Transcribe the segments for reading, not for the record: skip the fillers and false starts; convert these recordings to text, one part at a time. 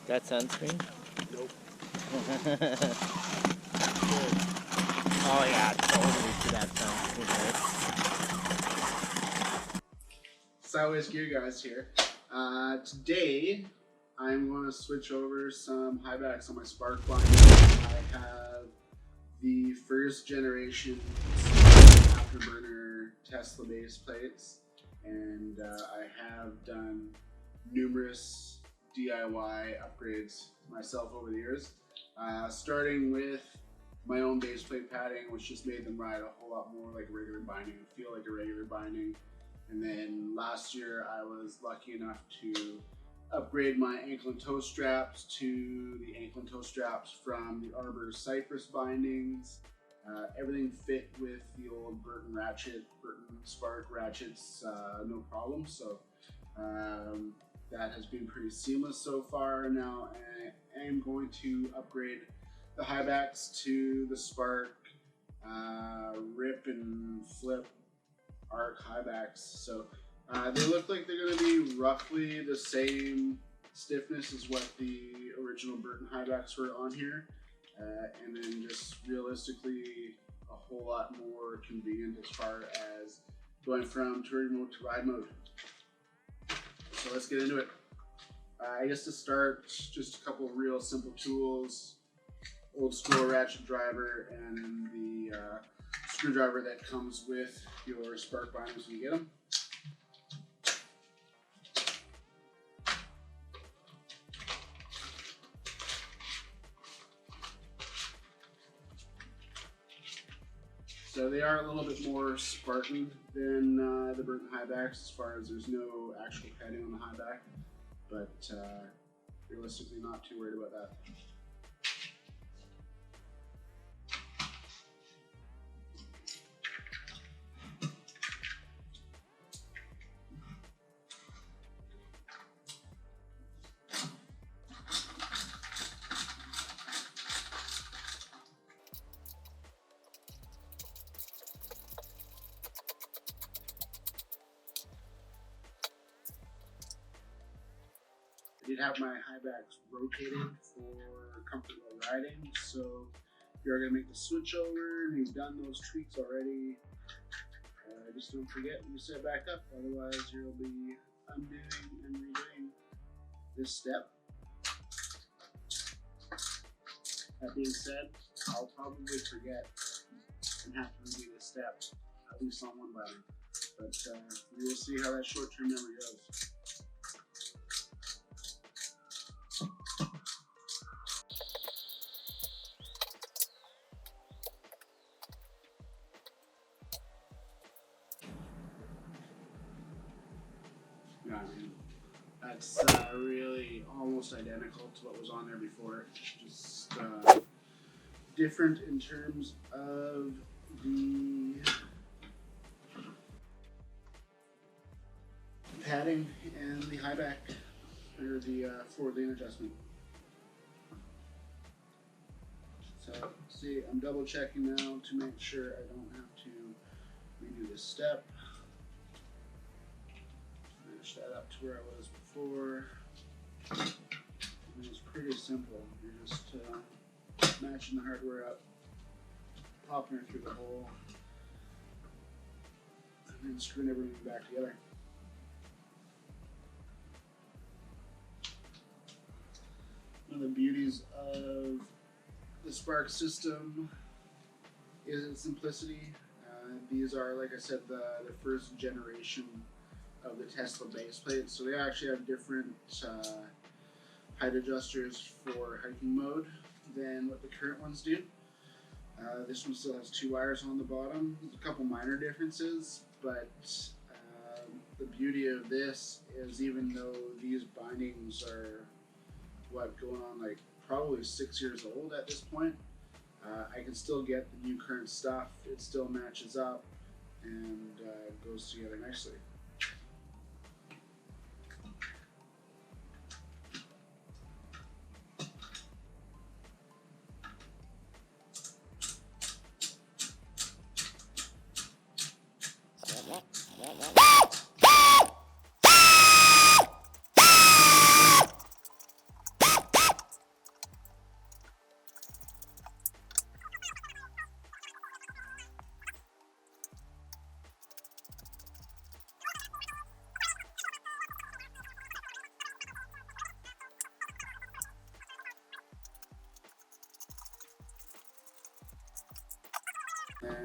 Got sunscreen? Nope. Oh yeah, totally to that sunscreen. Sideways Gear Guys here. Today, I'm going to switch over some highbacks on my Spark binder. I have the first generation Spark Afterburner Tesla base plates, and I have done numerous DIY upgrades myself over the years, starting with my own base plate padding, which just made them ride a whole lot more like a regular binding, feel like a regular binding. And then last year I was lucky enough to upgrade my ankle and toe straps to the ankle and toe straps from the Arbor Cypress bindings. Everything fit with the old Burton Spark ratchets, no problem. So that has been pretty seamless so far. Now I am going to upgrade the highbacks to the Spark rip and flip arc highbacks. So they look like they're going to be roughly the same stiffness as what the original Burton highbacks were on here, and then just realistically a whole lot more convenient as far as going from touring mode to ride mode. So let's get into it. I guess to start, just a couple of real simple tools: old school ratchet driver and the screwdriver that comes with your Spark binders when you get them. So they are a little bit more Spartan than the Burton highbacks as far as there's no actual padding on the highback, but realistically not too worried about that. I did have my highbacks rotated for comfortable riding, so if you're going to make the switch over and you've done those tweaks already, just don't forget when you set back up, otherwise you'll be undoing and redoing this step. That being said, I'll probably forget and have to redo this step, at least on one button, but we will see how that short-term memory goes. Yeah, I mean, that's really almost identical to what was on there before, just different in terms of the padding and the highback, or the forward lean adjustment. So see, I'm double checking now to make sure I don't have to redo this step. Match that up to where I was before. And it's pretty simple. You're just matching the hardware up, popping it through the hole, and then screwing everything back together. One of the beauties of the Spark system is its simplicity. These are, like I said, the first generation of the Tesla base plates, so they actually have different height adjusters for hiking mode than what the current ones do. This one still has 2 wires on the bottom. There's a couple minor differences, but the beauty of this is even though these bindings are going on like probably 6 years old at this point, I can still get the new current stuff. It still matches up and goes together nicely.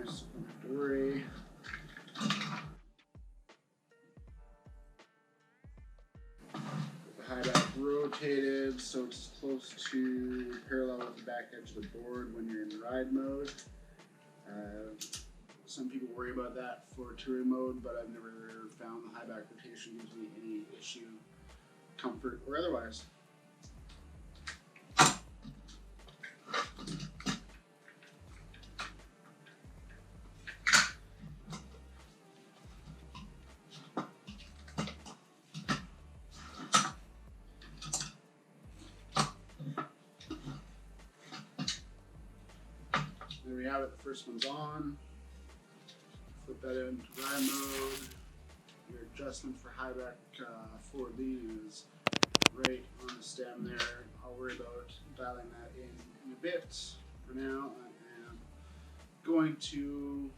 nice, don't have to worry. Highback rotated so it's close to parallel with the back edge of the board when you're in ride mode. Some people worry about that for touring mode, but I've never found the highback rotation gives me any issue, comfort, or otherwise. There we have it, the first one's on. Flip that into ride mode. Your adjustment for highback forward lean is right on the stem there. I'll worry about dialing that in a bit. For now, I am going to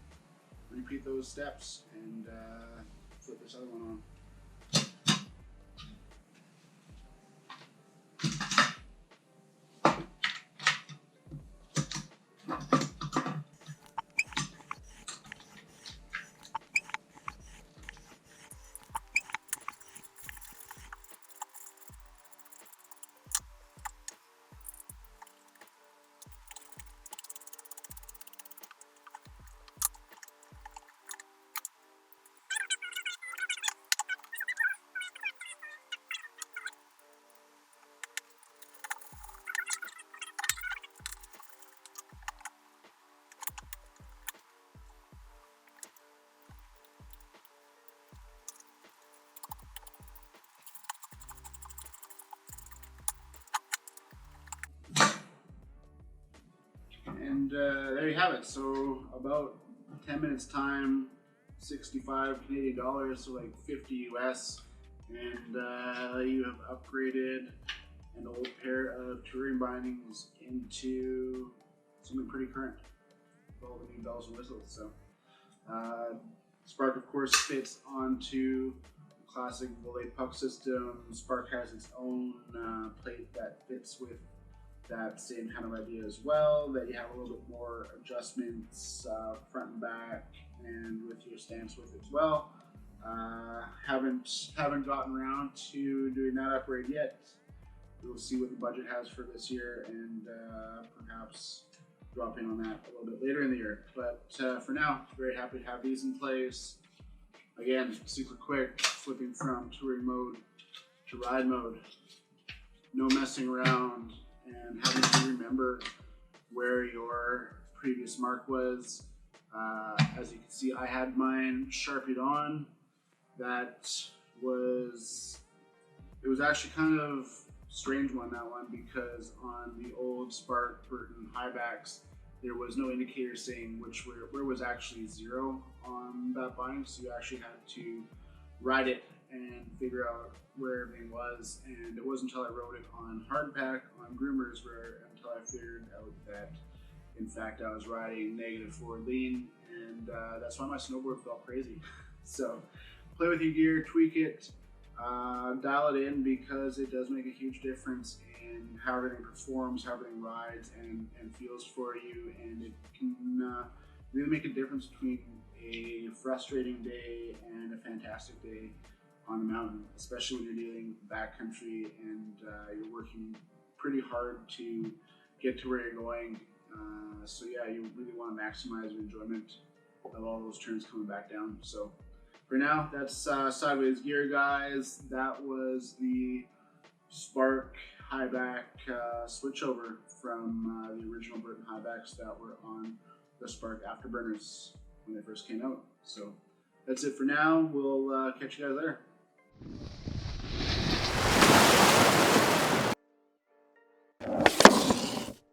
repeat those steps and flip this other one on. And there you have it. So about 10 minutes time, 65 Canadian dollars, so like 50 US, and you have upgraded an old pair of touring bindings into something pretty current with all the new bells and whistles. So Spark of course fits onto the classic volley puck system. Spark has its own plate that fits with that same kind of idea as well, that you have a little bit more adjustments front and back and with your stance with it as well. Haven't gotten around to doing that upgrade yet. We'll see what the budget has for this year and perhaps drop in on that a little bit later in the year. But for now, very happy to have these in place. Again, super quick, flipping from touring mode to ride mode. No messing around and having to remember where your previous mark was. As you can see, I had mine Sharpied on. It was actually kind of strange that one, because on the old Spark Burton Highbacks, there was no indicator saying where was actually 0 on that binding, so you actually had to ride it and figure out where everything was. And it wasn't until I rode it on hardpack on groomers until I figured out that in fact I was riding negative forward lean, and that's why my snowboard felt crazy. So play with your gear, tweak it, dial it in, because it does make a huge difference in how everything performs, how everything rides and feels for you, and it can really make a difference between a frustrating day and a fantastic day on the mountain, especially when you're dealing backcountry and you're working pretty hard to get to where you're going. So yeah, you really want to maximize your enjoyment of all those turns coming back down. So for now, that's sideways gear, guys. That was the Spark Highback switchover from the original Burton Highbacks that were on the Spark Afterburners when they first came out. So that's it for now. We'll catch you guys later.